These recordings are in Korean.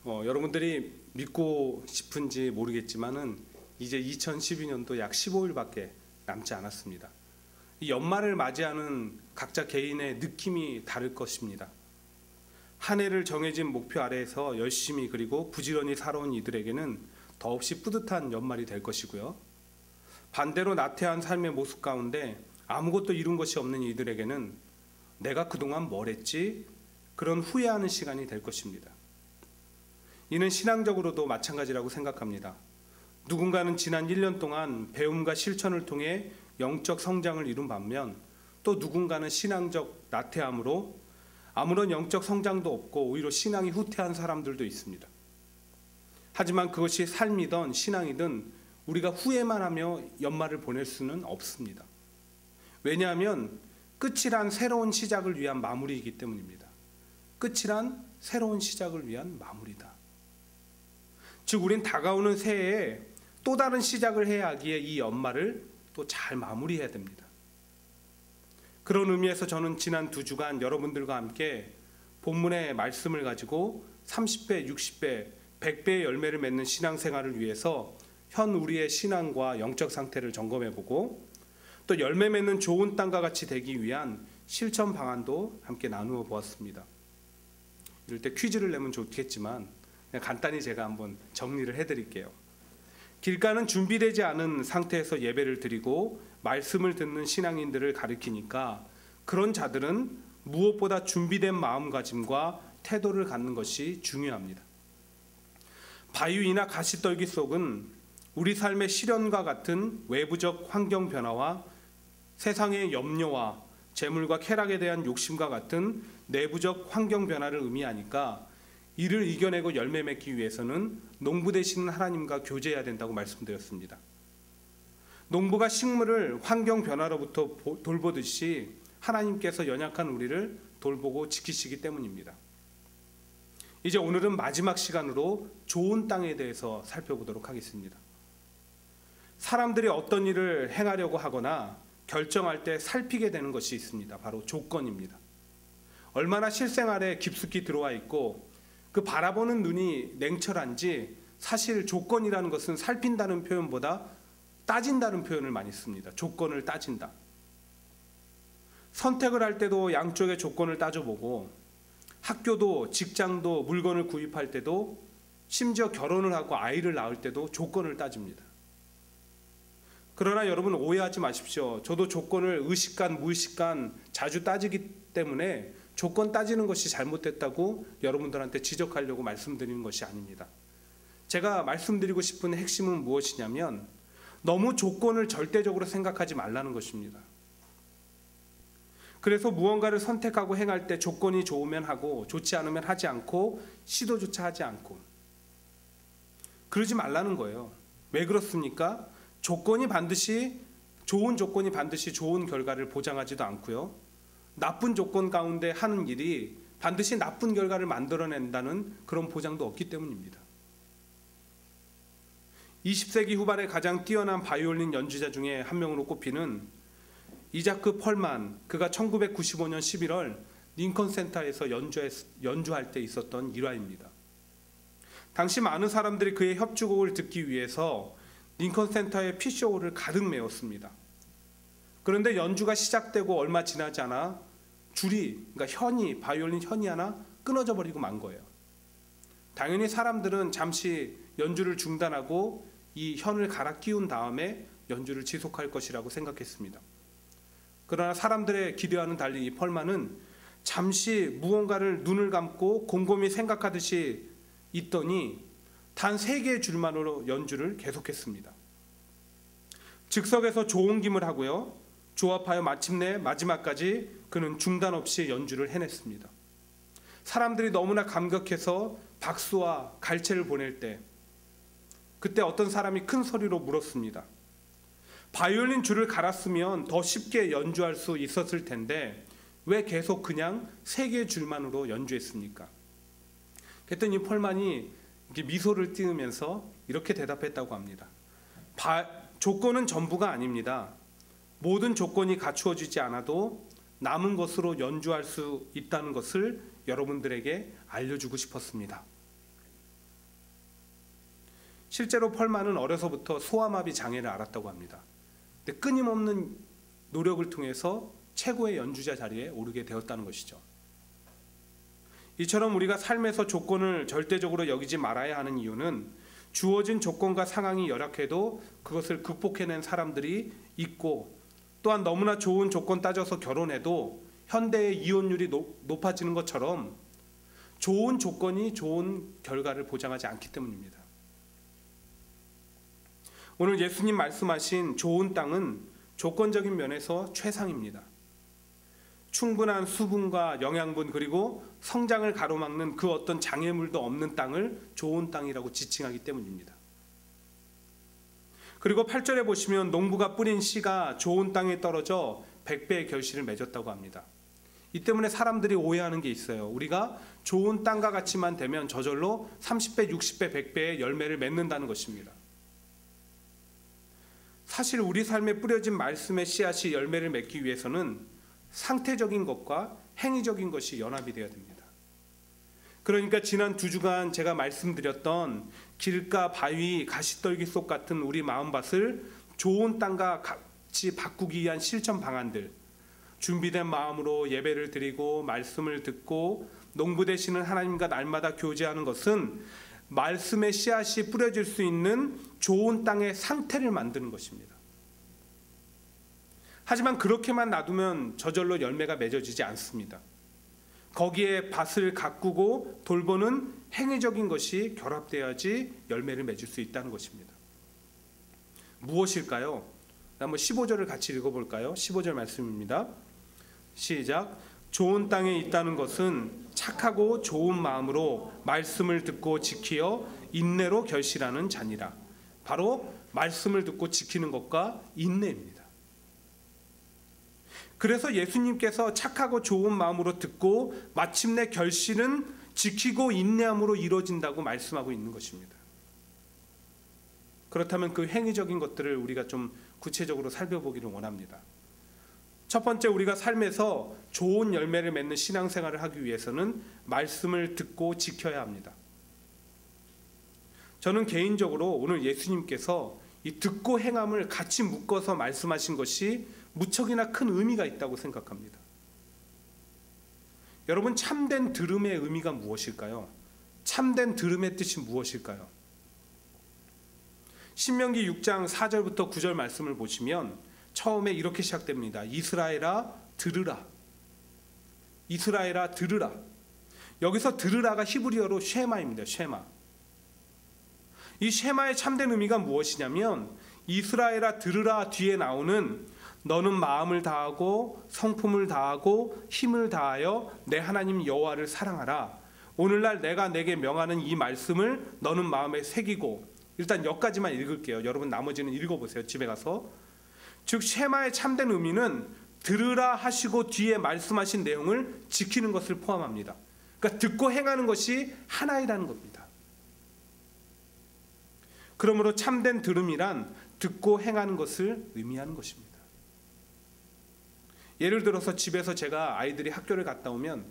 여러분들이 믿고 싶은지 모르겠지만은 이제 2012년도 약 15일밖에 남지 않았습니다. 이 연말을 맞이하는 각자 개인의 느낌이 다를 것입니다. 한 해를 정해진 목표 아래에서 열심히 그리고 부지런히 살아온 이들에게는 더없이 뿌듯한 연말이 될 것이고요. 반대로 나태한 삶의 모습 가운데 아무것도 이룬 것이 없는 이들에게는 내가 그동안 뭘 했지? 그런 후회하는 시간이 될 것입니다. 이는 신앙적으로도 마찬가지라고 생각합니다. 누군가는 지난 1년 동안 배움과 실천을 통해 영적 성장을 이룬 반면 또 누군가는 신앙적 나태함으로 아무런 영적 성장도 없고 오히려 신앙이 후퇴한 사람들도 있습니다. 하지만 그것이 삶이든 신앙이든 우리가 후회만 하며 연말을 보낼 수는 없습니다. 왜냐하면 끝이란 새로운 시작을 위한 마무리이기 때문입니다. 끝이란 새로운 시작을 위한 마무리다. 즉 우린 다가오는 새해에 또 다른 시작을 해야 하기에 이 연말을 또 잘 마무리해야 됩니다. 그런 의미에서 저는 지난 2주간 여러분들과 함께 본문의 말씀을 가지고 30배, 60배, 100배의 열매를 맺는 신앙생활을 위해서 현 우리의 신앙과 영적 상태를 점검해보고 또 열매 맺는 좋은 땅과 같이 되기 위한 실천 방안도 함께 나누어 보았습니다. 이럴 때 퀴즈를 내면 좋겠지만 그냥 간단히 제가 한번 정리를 해드릴게요. 길가는 준비되지 않은 상태에서 예배를 드리고 말씀을 듣는 신앙인들을 가리키니까 그런 자들은 무엇보다 준비된 마음가짐과 태도를 갖는 것이 중요합니다. 바위나 가시떨기 속은 우리 삶의 시련과 같은 외부적 환경 변화와 세상의 염려와 재물과 쾌락에 대한 욕심과 같은 내부적 환경 변화를 의미하니까 이를 이겨내고 열매 맺기 위해서는 농부 되시는 하나님과 교제해야 된다고 말씀드렸습니다. 농부가 식물을 환경 변화로부터 돌보듯이 하나님께서 연약한 우리를 돌보고 지키시기 때문입니다. 이제 오늘은 마지막 시간으로 좋은 땅에 대해서 살펴보도록 하겠습니다. 사람들이 어떤 일을 행하려고 하거나 결정할 때 살피게 되는 것이 있습니다. 바로 조건입니다. 얼마나 실생활에 깊숙이 들어와 있고 그 바라보는 눈이 냉철한지 사실 조건이라는 것은 살핀다는 표현보다 따진다는 표현을 많이 씁니다. 조건을 따진다. 선택을 할 때도 양쪽의 조건을 따져보고 학교도 직장도 물건을 구입할 때도 심지어 결혼을 하고 아이를 낳을 때도 조건을 따집니다. 그러나 여러분 오해하지 마십시오. 저도 조건을 의식간 무의식간 자주 따지기 때문에 조건 따지는 것이 잘못됐다고 여러분들한테 지적하려고 말씀드리는 것이 아닙니다. 제가 말씀드리고 싶은 핵심은 무엇이냐면 너무 조건을 절대적으로 생각하지 말라는 것입니다. 그래서 무언가를 선택하고 행할 때 조건이 좋으면 하고 좋지 않으면 하지 않고 시도조차 하지 않고 그러지 말라는 거예요. 왜 그렇습니까? 좋은 조건이 반드시 좋은 결과를 보장하지도 않고요. 나쁜 조건 가운데 하는 일이 반드시 나쁜 결과를 만들어낸다는 그런 보장도 없기 때문입니다. 20세기 후반에 가장 뛰어난 바이올린 연주자 중에 한 명으로 꼽히는 이자크 펄만, 그가 1995년 11월 링컨 센터에서 연주할 때 있었던 일화입니다. 당시 많은 사람들이 그의 협주곡을 듣기 위해서 링컨 센터의 피쇼홀을 가득 메웠습니다. 그런데 연주가 시작되고 얼마 지나지 않아 그러니까 바이올린 현이 하나 끊어져 버리고 만 거예요. 당연히 사람들은 잠시 연주를 중단하고 이 현을 갈아 끼운 다음에 연주를 지속할 것이라고 생각했습니다. 그러나 사람들의 기대와는 달리 이 펄만은 잠시 무언가를 눈을 감고 곰곰이 생각하듯이 있더니 단 3개의 줄만으로 연주를 계속했습니다. 즉석에서 조옹김을 하고요. 조합하여 마침내 마지막까지 그는 중단 없이 연주를 해냈습니다. 사람들이 너무나 감격해서 박수와 갈채를 보낼 때 그때 어떤 사람이 큰 소리로 물었습니다. 바이올린 줄을 갈았으면 더 쉽게 연주할 수 있었을 텐데 왜 계속 그냥 3개의 줄만으로 연주했습니까? 그랬더니 펄만이 미소를 띄우면서 이렇게 대답했다고 합니다. 조건은 전부가 아닙니다. 모든 조건이 갖추어지지 않아도 남은 것으로 연주할 수 있다는 것을 여러분들에게 알려주고 싶었습니다. 실제로 펄만은 어려서부터 소아마비 장애를 앓았다고 합니다. 근데 끊임없는 노력을 통해서 최고의 연주자 자리에 오르게 되었다는 것이죠. 이처럼 우리가 삶에서 조건을 절대적으로 여기지 말아야 하는 이유는 주어진 조건과 상황이 열악해도 그것을 극복해낸 사람들이 있고, 또한 너무나 좋은 조건 따져서 결혼해도 현대의 이혼율이 높아지는 것처럼 좋은 조건이 좋은 결과를 보장하지 않기 때문입니다. 오늘 예수님 말씀하신 좋은 땅은 조건적인 면에서 최상입니다. 충분한 수분과 영양분 그리고 성장을 가로막는 그 어떤 장애물도 없는 땅을 좋은 땅이라고 지칭하기 때문입니다. 그리고 8절에 보시면 농부가 뿌린 씨가 좋은 땅에 떨어져 100배의 결실을 맺었다고 합니다. 이 때문에 사람들이 오해하는 게 있어요. 우리가 좋은 땅과 같이만 되면 저절로 30배, 60배, 100배의 열매를 맺는다는 것입니다. 사실 우리 삶에 뿌려진 말씀의 씨앗이 열매를 맺기 위해서는 상태적인 것과 행위적인 것이 연합이 되어야 됩니다. 그러니까 지난 2주간 제가 말씀드렸던 길가, 바위, 가시떨기 속 같은 우리 마음밭을 좋은 땅과 같이 바꾸기 위한 실천 방안들, 준비된 마음으로 예배를 드리고 말씀을 듣고 농부 되시는 하나님과 날마다 교제하는 것은 말씀의 씨앗이 뿌려질 수 있는 좋은 땅의 상태를 만드는 것입니다. 하지만 그렇게만 놔두면 저절로 열매가 맺어지지 않습니다. 거기에 밭을 가꾸고 돌보는 행위적인 것이 결합되어야지 열매를 맺을 수 있다는 것입니다. 무엇일까요? 한번 15절을 같이 읽어볼까요? 15절 말씀입니다. 시작. 좋은 땅에 있다는 것은 착하고 좋은 마음으로 말씀을 듣고 지키어 인내로 결실하는 자니라. 바로 말씀을 듣고 지키는 것과 인내입니다. 그래서 예수님께서 착하고 좋은 마음으로 듣고 마침내 결실은 지키고 인내함으로 이루어진다고 말씀하고 있는 것입니다. 그렇다면 그 행위적인 것들을 우리가 좀 구체적으로 살펴보기를 원합니다. 첫 번째, 우리가 삶에서 좋은 열매를 맺는 신앙생활을 하기 위해서는 말씀을 듣고 지켜야 합니다. 저는 개인적으로 오늘 예수님께서 이 듣고 행함을 같이 묶어서 말씀하신 것이 무척이나 큰 의미가 있다고 생각합니다. 여러분, 참된 들음의 의미가 무엇일까요? 참된 들음의 뜻이 무엇일까요? 신명기 6장 4절부터 9절 말씀을 보시면 처음에 이렇게 시작됩니다. 이스라엘아 들으라. 이스라엘아 들으라. 여기서 들으라가 히브리어로 쉐마입니다. 쉐마. 이 쉐마의 참된 의미가 무엇이냐면 이스라엘아 들으라 뒤에 나오는 너는 마음을 다하고 성품을 다하고 힘을 다하여 내 하나님 여호와를 사랑하라. 오늘날 내가 내게 명하는 이 말씀을 너는 마음에 새기고, 일단 여기까지만 읽을게요. 여러분 나머지는 읽어보세요. 집에 가서. 즉 쉐마의 참된 의미는 들으라 하시고 뒤에 말씀하신 내용을 지키는 것을 포함합니다. 그러니까 듣고 행하는 것이 하나이라는 겁니다. 그러므로 참된 들음이란 듣고 행하는 것을 의미하는 것입니다. 예를 들어서 집에서 제가 아이들이 학교를 갔다 오면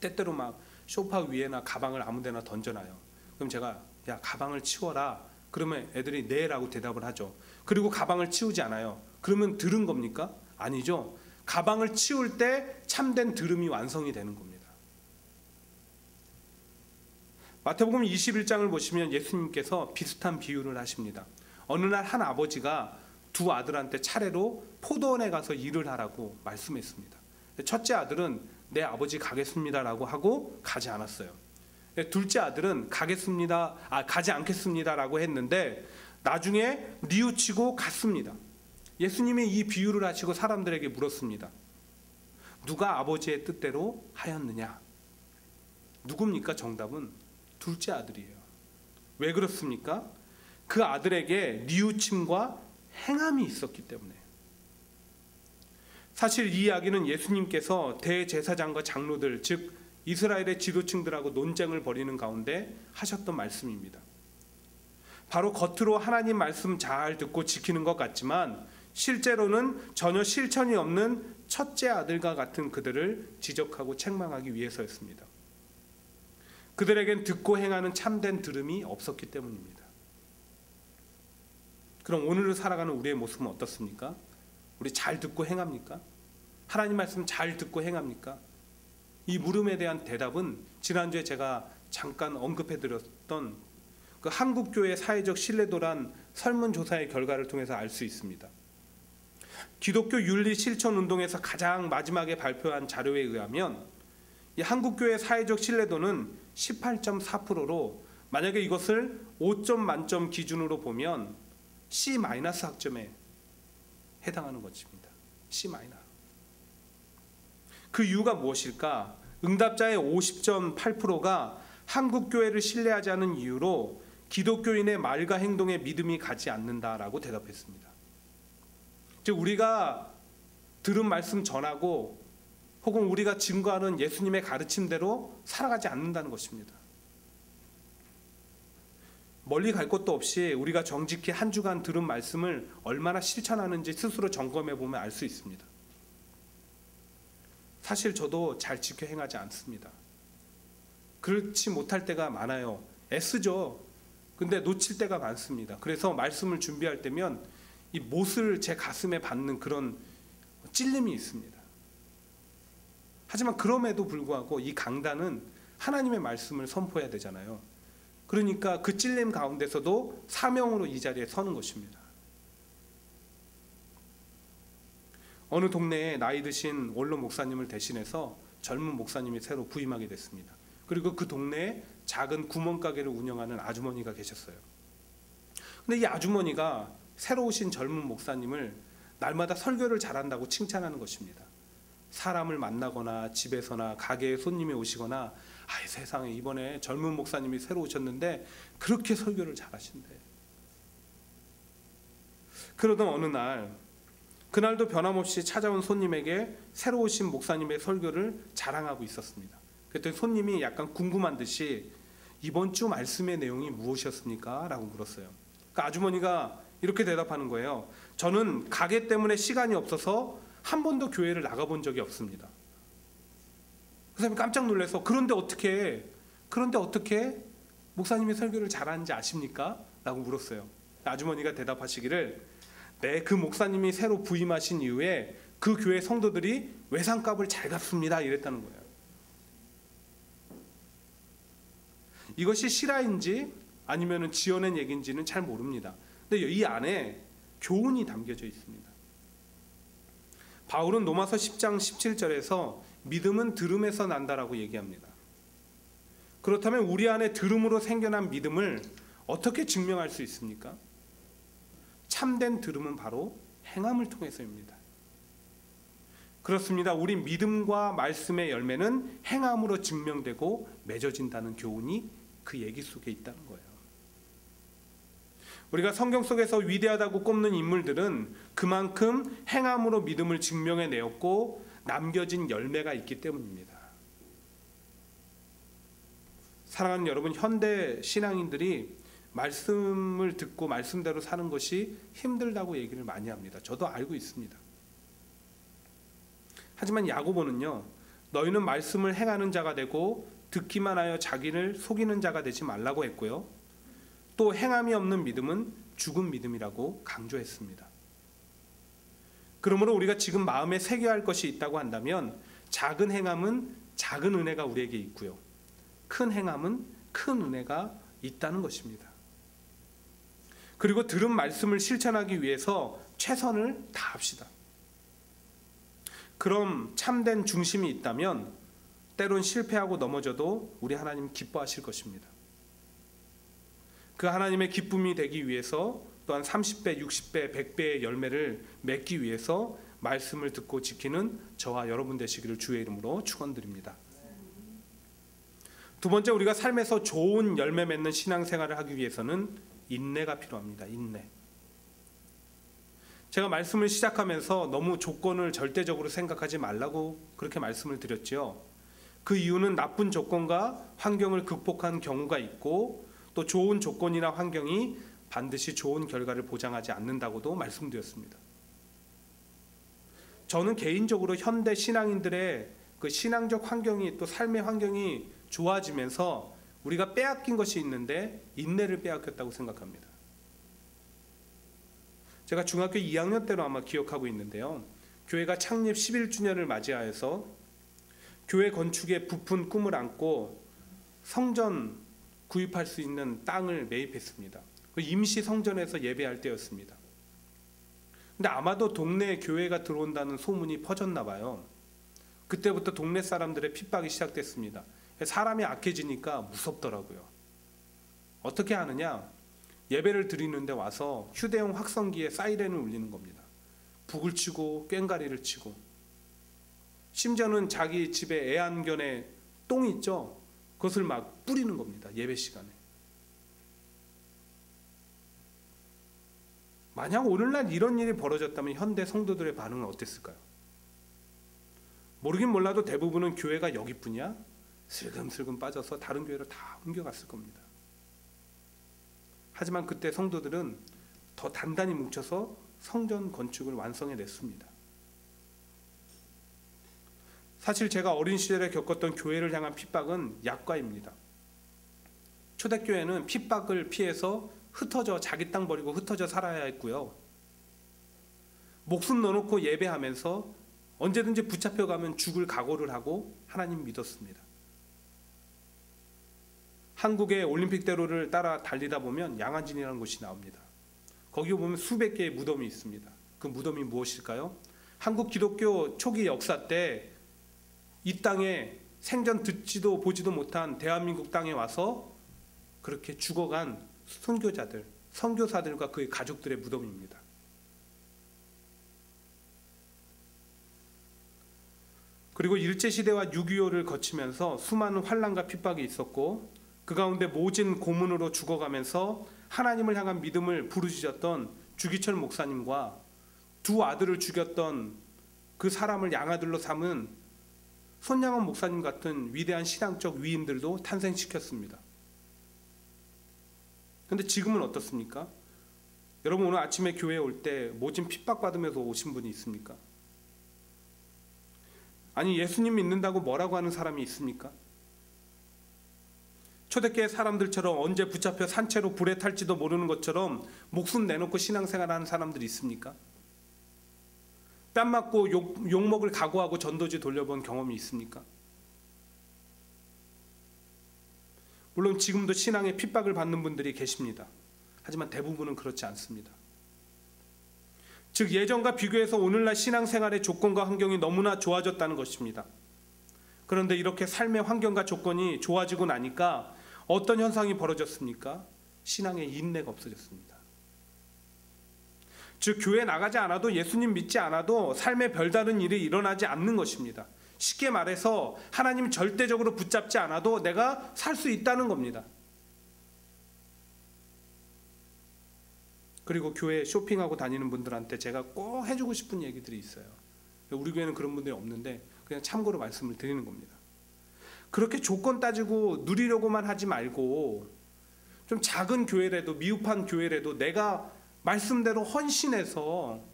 때때로 막 소파 위에나 가방을 아무 데나 던져놔요. 그럼 제가 야 가방을 치워라. 그러면 애들이 네 라고 대답을 하죠. 그리고 가방을 치우지 않아요. 그러면 들은 겁니까? 아니죠. 가방을 치울 때 참된 들음이 완성이 되는 겁니다. 마태복음 21장을 보시면 예수님께서 비슷한 비유를 하십니다. 어느 날 한 아버지가 두 아들한테 차례로 포도원에 가서 일을 하라고 말씀했습니다. 첫째 아들은 내 아버지 가겠습니다라고 하고 가지 않았어요. 둘째 아들은 가지 않겠습니다라고 했는데 나중에 뉘우치고 갔습니다. 예수님이 이 비유를 하시고 사람들에게 물었습니다. 누가 아버지의 뜻대로 하였느냐? 누굽니까? 정답은 둘째 아들이에요. 왜 그렇습니까? 그 아들에게 뉘우침과 행함이 있었기 때문에. 사실 이 이야기는 예수님께서 대제사장과 장로들, 즉 이스라엘의 지도층들하고 논쟁을 벌이는 가운데 하셨던 말씀입니다. 바로 겉으로 하나님 말씀 잘 듣고 지키는 것 같지만 실제로는 전혀 실천이 없는 첫째 아들과 같은 그들을 지적하고 책망하기 위해서였습니다. 그들에겐 듣고 행하는 참된 들음이 없었기 때문입니다. 그럼 오늘을 살아가는 우리의 모습은 어떻습니까? 우리 잘 듣고 행합니까? 하나님 말씀 잘 듣고 행합니까? 이 물음에 대한 대답은 지난주에 제가 잠깐 언급해드렸던 그 한국교회 사회적 신뢰도란 설문조사의 결과를 통해서 알 수 있습니다. 기독교 윤리 실천 운동에서 가장 마지막에 발표한 자료에 의하면 이 한국교회 사회적 신뢰도는 18.4%로 만약에 이것을 5점 만점 기준으로 보면 C- 학점에 해당하는 것입니다. C-. 그 이유가 무엇일까? 응답자의 50.8%가 한국교회를 신뢰하지 않은 이유로 기독교인의 말과 행동에 믿음이 가지 않는다라고 대답했습니다. 즉 우리가 들은 말씀 전하고 혹은 우리가 증거하는 예수님의 가르침대로 살아가지 않는다는 것입니다. 멀리 갈 것도 없이 우리가 정직히 한 주간 들은 말씀을 얼마나 실천하는지 스스로 점검해 보면 알 수 있습니다. 사실 저도 잘 지켜 행하지 않습니다. 그렇지 못할 때가 많아요. 애쓰죠. 근데 놓칠 때가 많습니다. 그래서 말씀을 준비할 때면 이 못을 제 가슴에 받는 그런 찔림이 있습니다. 하지만 그럼에도 불구하고 이 강단은 하나님의 말씀을 선포해야 되잖아요. 그러니까 그 찔림 가운데서도 사명으로 이 자리에 서는 것입니다. 어느 동네에 나이 드신 원로 목사님을 대신해서 젊은 목사님이 새로 부임하게 됐습니다. 그리고 그 동네에 작은 구멍가게를 운영하는 아주머니가 계셨어요. 근데 이 아주머니가 새로 오신 젊은 목사님을 날마다 설교를 잘한다고 칭찬하는 것입니다. 사람을 만나거나 집에서나 가게에 손님이 오시거나 아이 세상에 이번에 젊은 목사님이 새로 오셨는데 그렇게 설교를 잘하신대. 그러던 어느 날 그날도 변함없이 찾아온 손님에게 새로 오신 목사님의 설교를 자랑하고 있었습니다. 그랬더니 손님이 약간 궁금한 듯이 이번 주 말씀의 내용이 무엇이었습니까? 라고 물었어요. 그러니까 아주머니가 이렇게 대답하는 거예요. 저는 가게 때문에 시간이 없어서 한 번도 교회를 나가본 적이 없습니다. 그 사람이 깜짝 놀라서 그런데 어떻게 목사님이 설교를 잘하는지 아십니까? 라고 물었어요. 아주머니가 대답하시기를 네, 그 목사님이 새로 부임하신 이후에 그 교회 성도들이 외상값을 잘 갚습니다. 이랬다는 거예요. 이것이 실화인지 아니면 지어낸 얘기인지는 잘 모릅니다. 근데 이 안에 교훈이 담겨져 있습니다. 바울은 로마서 10장 17절에서 믿음은 들음에서 난다라고 얘기합니다. 그렇다면 우리 안에 들음으로 생겨난 믿음을 어떻게 증명할 수 있습니까? 참된 들음은 바로 행함을 통해서입니다. 그렇습니다. 우리 믿음과 말씀의 열매는 행함으로 증명되고 맺어진다는 교훈이 그 얘기 속에 있다는 거예요. 우리가 성경 속에서 위대하다고 꼽는 인물들은 그만큼 행함으로 믿음을 증명해내었고 남겨진 열매가 있기 때문입니다. 사랑하는 여러분, 현대 신앙인들이 말씀을 듣고 말씀대로 사는 것이 힘들다고 얘기를 많이 합니다. 저도 알고 있습니다. 하지만 야고보는요, 너희는 말씀을 행하는 자가 되고 듣기만 하여 자기를 속이는 자가 되지 말라고 했고요. 또 행함이 없는 믿음은 죽은 믿음이라고 강조했습니다. 그러므로 우리가 지금 마음에 새겨야 할 것이 있다고 한다면 작은 행함은 작은 은혜가 우리에게 있고요. 큰 행함은 큰 은혜가 있다는 것입니다. 그리고 들은 말씀을 실천하기 위해서 최선을 다합시다. 그럼 참된 중심이 있다면 때론 실패하고 넘어져도 우리 하나님 기뻐하실 것입니다. 그 하나님의 기쁨이 되기 위해서 또한 30배, 60배, 100배의 열매를 맺기 위해서 말씀을 듣고 지키는 저와 여러분 되시기를 주의 이름으로 축원드립니다. 두 번째, 우리가 삶에서 좋은 열매 맺는 신앙생활을 하기 위해서는 인내가 필요합니다. 인내. 제가 말씀을 시작하면서 너무 조건을 절대적으로 생각하지 말라고 그렇게 말씀을 드렸죠. 그 이유는 나쁜 조건과 환경을 극복한 경우가 있고 또 좋은 조건이나 환경이 반드시 좋은 결과를 보장하지 않는다고도 말씀드렸습니다. 저는 개인적으로 현대 신앙인들의 그 신앙적 환경이 또 삶의 환경이 좋아지면서 우리가 빼앗긴 것이 있는데 인내를 빼앗겼다고 생각합니다. 제가 중학교 2학년 때로 아마 기억하고 있는데요. 교회가 창립 11주년을 맞이하여서 교회 건축에 부푼 꿈을 안고 성전 구입할 수 있는 땅을 매입했습니다. 임시 성전에서 예배할 때였습니다. 근데 아마도 동네에 교회가 들어온다는 소문이 퍼졌나 봐요. 그때부터 동네 사람들의 핍박이 시작됐습니다. 사람이 악해지니까 무섭더라고요. 어떻게 하느냐? 예배를 드리는데 와서 휴대용 확성기에 사이렌을 울리는 겁니다. 북을 치고 꽹가리를 치고, 심지어는 자기 집에 애완견에 똥 있죠? 그것을 막 뿌리는 겁니다. 예배 시간에. 만약 오늘날 이런 일이 벌어졌다면 현대 성도들의 반응은 어땠을까요? 모르긴 몰라도 대부분은 교회가 여기뿐이야? 슬금슬금 빠져서 다른 교회로 다 옮겨갔을 겁니다. 하지만 그때 성도들은 더 단단히 뭉쳐서 성전 건축을 완성해냈습니다. 사실 제가 어린 시절에 겪었던 교회를 향한 핍박은 약과입니다. 초대교회는 핍박을 피해서 흩어져 자기 땅 버리고 흩어져 살아야 했고요. 목숨 넣어놓고 예배하면서 언제든지 붙잡혀가면 죽을 각오를 하고 하나님 믿었습니다. 한국의 올림픽대로를 따라 달리다 보면 양안진이라는 곳이 나옵니다. 거기 보면 수백 개의 무덤이 있습니다. 그 무덤이 무엇일까요? 한국 기독교 초기 역사 때 이 땅에 생전 듣지도 보지도 못한 대한민국 땅에 와서 그렇게 죽어간 선교자들, 선교사들과 그의 가족들의 무덤입니다. 그리고 일제시대와 6.25를 거치면서 수많은 환난과 핍박이 있었고, 그 가운데 모진 고문으로 죽어가면서 하나님을 향한 믿음을 부르짖었던 주기철 목사님과 두 아들을 죽였던 그 사람을 양아들로 삼은 손양원 목사님 같은 위대한 신앙적 위인들도 탄생시켰습니다. 그런데 지금은 어떻습니까? 여러분, 오늘 아침에 교회에 올 때 모진 핍박받으면서 오신 분이 있습니까? 아니, 예수님 믿는다고 뭐라고 하는 사람이 있습니까? 초대교회 사람들처럼 언제 붙잡혀 산채로 불에 탈지도 모르는 것처럼 목숨 내놓고 신앙생활하는 사람들이 있습니까? 뺨 맞고 욕먹을 각오하고 전도지 돌려본 경험이 있습니까? 물론 지금도 신앙의 핍박을 받는 분들이 계십니다. 하지만 대부분은 그렇지 않습니다. 즉, 예전과 비교해서 오늘날 신앙생활의 조건과 환경이 너무나 좋아졌다는 것입니다. 그런데 이렇게 삶의 환경과 조건이 좋아지고 나니까 어떤 현상이 벌어졌습니까? 신앙의 인내가 없어졌습니다. 즉, 교회 나가지 않아도, 예수님 믿지 않아도 삶에 별다른 일이 일어나지 않는 것입니다. 쉽게 말해서 하나님 절대적으로 붙잡지 않아도 내가 살 수 있다는 겁니다. 그리고 교회 쇼핑하고 다니는 분들한테 제가 꼭 해주고 싶은 얘기들이 있어요. 우리 교회는 그런 분들이 없는데 그냥 참고로 말씀을 드리는 겁니다. 그렇게 조건 따지고 누리려고만 하지 말고 좀 작은 교회라도, 미흡한 교회라도 내가 말씀대로 헌신해서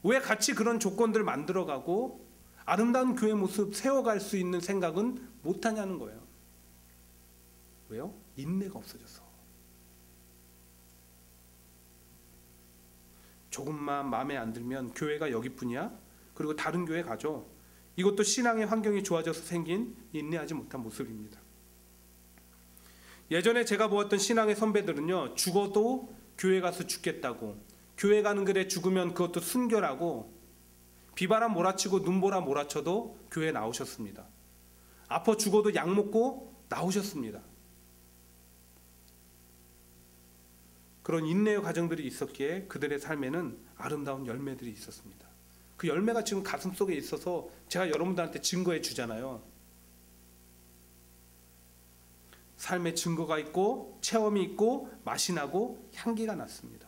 왜 같이 그런 조건들 만들어가고 아름다운 교회 모습 세워갈 수 있는 생각은 못하냐는 거예요. 왜요? 인내가 없어져서. 조금만 마음에 안 들면 교회가 여기뿐이야? 그리고 다른 교회 가죠. 이것도 신앙의 환경이 좋아져서 생긴 인내하지 못한 모습입니다. 예전에 제가 보았던 신앙의 선배들은요, 죽어도 교회 가서 죽겠다고, 교회 가는 길에 죽으면 그것도 순결하고, 비바람 몰아치고 눈보라 몰아쳐도 교회 나오셨습니다. 아파 죽어도 약 먹고 나오셨습니다. 그런 인내의 과정들이 있었기에 그들의 삶에는 아름다운 열매들이 있었습니다. 그 열매가 지금 가슴속에 있어서 제가 여러분들한테 증거해 주잖아요. 삶의 증거가 있고 체험이 있고 맛이 나고 향기가 났습니다.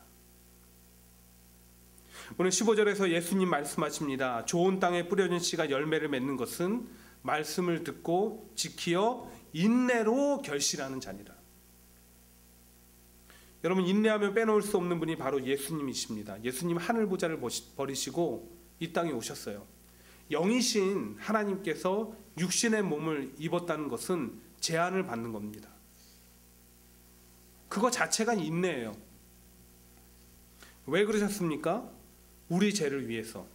오늘 15절에서 예수님 말씀하십니다. 좋은 땅에 뿌려진 씨가 열매를 맺는 것은 말씀을 듣고 지키어 인내로 결실하는 자니라. 여러분, 인내하면 빼놓을 수 없는 분이 바로 예수님이십니다. 예수님 하늘 보좌를 버리시고 이 땅에 오셨어요. 영이신 하나님께서 육신의 몸을 입었다는 것은 제한을 받는 겁니다. 그거 자체가 인내예요. 왜 그러셨습니까? 우리 죄를 위해서.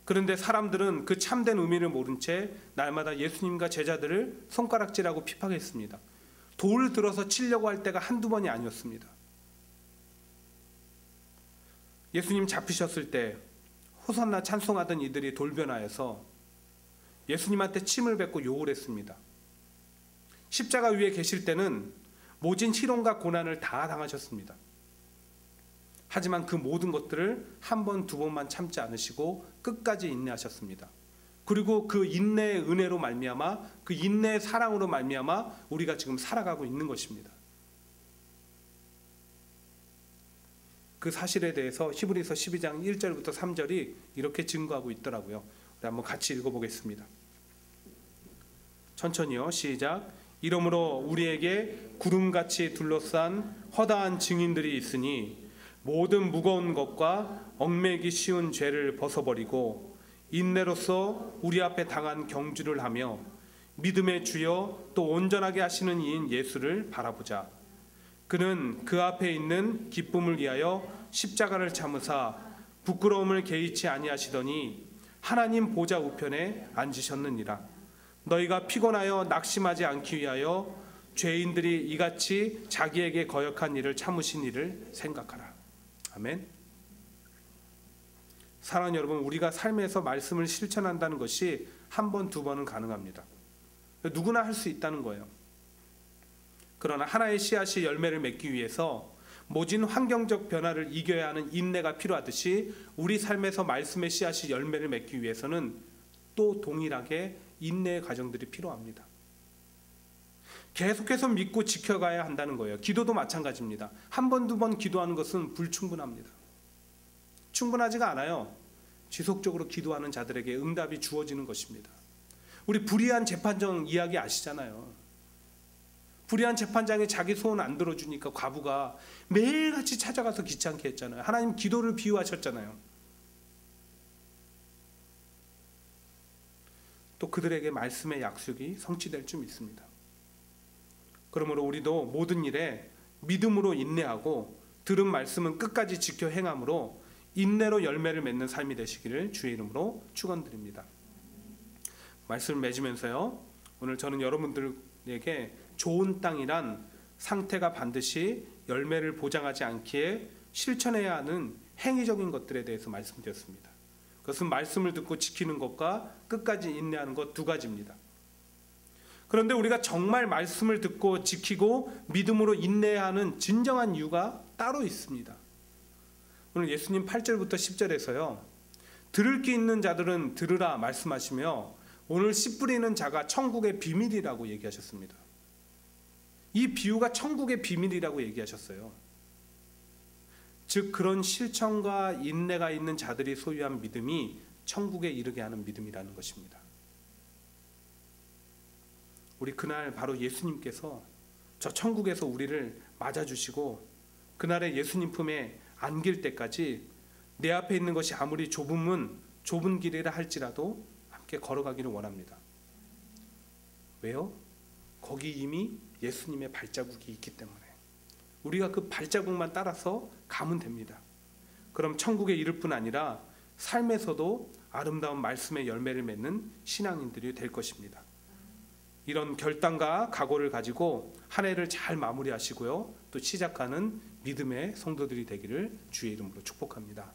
그런데 사람들은 그 참된 의미를 모른 채 날마다 예수님과 제자들을 손가락질하고 핍박했습니다. 돌을 들어서 치려고 할 때가 한두 번이 아니었습니다. 예수님 잡히셨을 때 호산나 찬송하던 이들이 돌변하여서 예수님한테 침을 뱉고 욕을 했습니다. 십자가 위에 계실 때는 모진 희롱과 고난을 다 당하셨습니다. 하지만 그 모든 것들을 한 번, 두 번만 참지 않으시고 끝까지 인내하셨습니다. 그리고 그 인내의 은혜로 말미암아, 그 인내의 사랑으로 말미암아 우리가 지금 살아가고 있는 것입니다. 그 사실에 대해서 히브리서 12장 1절부터 3절이 이렇게 증거하고 있더라고요. 우리 한번 같이 읽어보겠습니다. 천천히요. 시작. 이러므로 우리에게 구름같이 둘러싼 허다한 증인들이 있으니 모든 무거운 것과 얽매기 쉬운 죄를 벗어버리고 인내로서 우리 앞에 당한 경주를 하며 믿음의 주여 또 온전하게 하시는 이인 예수를 바라보자. 그는 그 앞에 있는 기쁨을 위하여 십자가를 참으사 부끄러움을 개의치 아니하시더니 하나님 보좌 우편에 앉으셨느니라. 너희가 피곤하여 낙심하지 않기 위하여 죄인들이 이같이 자기에게 거역한 일을 참으신 일을 생각하라. 아멘. 사랑하는 여러분, 우리가 삶에서 말씀을 실천한다는 것이 한 번, 두 번은 가능합니다. 누구나 할 수 있다는 거예요. 그러나 하나의 씨앗이 열매를 맺기 위해서 모진 환경적 변화를 이겨야 하는 인내가 필요하듯이 우리 삶에서 말씀의 씨앗이 열매를 맺기 위해서는 또 동일하게 인내의 과정들이 필요합니다. 계속해서 믿고 지켜가야 한다는 거예요. 기도도 마찬가지입니다. 한 번, 두 번 기도하는 것은 불충분합니다. 충분하지가 않아요. 지속적으로 기도하는 자들에게 응답이 주어지는 것입니다. 우리 불의한 재판정 이야기 아시잖아요. 불의한 재판장이 자기 소원 안 들어주니까 과부가 매일같이 찾아가서 귀찮게 했잖아요. 하나님 기도를 비유하셨잖아요. 또 그들에게 말씀의 약속이 성취될 줄 믿습니다. 그러므로 우리도 모든 일에 믿음으로 인내하고 들은 말씀은 끝까지 지켜 행함으로 인내로 열매를 맺는 삶이 되시기를 주의 이름으로 축원드립니다. 말씀을 맺으면서요, 오늘 저는 여러분들에게 좋은 땅이란 상태가 반드시 열매를 보장하지 않기에 실천해야 하는 행위적인 것들에 대해서 말씀드렸습니다. 그것은 말씀을 듣고 지키는 것과 끝까지 인내하는 것 두 가지입니다. 그런데 우리가 정말 말씀을 듣고 지키고 믿음으로 인내해야 하는 진정한 이유가 따로 있습니다. 오늘 예수님 8절부터 10절에서요. 들을 귀 있는 자들은 들으라 말씀하시며 오늘 씨 뿌리는 자가 천국의 비밀이라고 얘기하셨습니다. 이 비유가 천국의 비밀이라고 얘기하셨어요. 즉 그런 실천과 인내가 있는 자들이 소유한 믿음이 천국에 이르게 하는 믿음이라는 것입니다. 우리 그날 바로 예수님께서 저 천국에서 우리를 맞아주시고 그날의 예수님 품에 안길 때까지 내 앞에 있는 것이 아무리 좁은 길이라 할지라도 함께 걸어가기를 원합니다. 왜요? 거기 이미 예수님의 발자국이 있기 때문에 우리가 그 발자국만 따라서 가면 됩니다. 그럼 천국에 이를 뿐 아니라 삶에서도 아름다운 말씀의 열매를 맺는 신앙인들이 될 것입니다. 이런 결단과 각오를 가지고 한 해를 잘 마무리하시고요. 또 시작하는 믿음의 성도들이 되기를 주의 이름으로 축복합니다.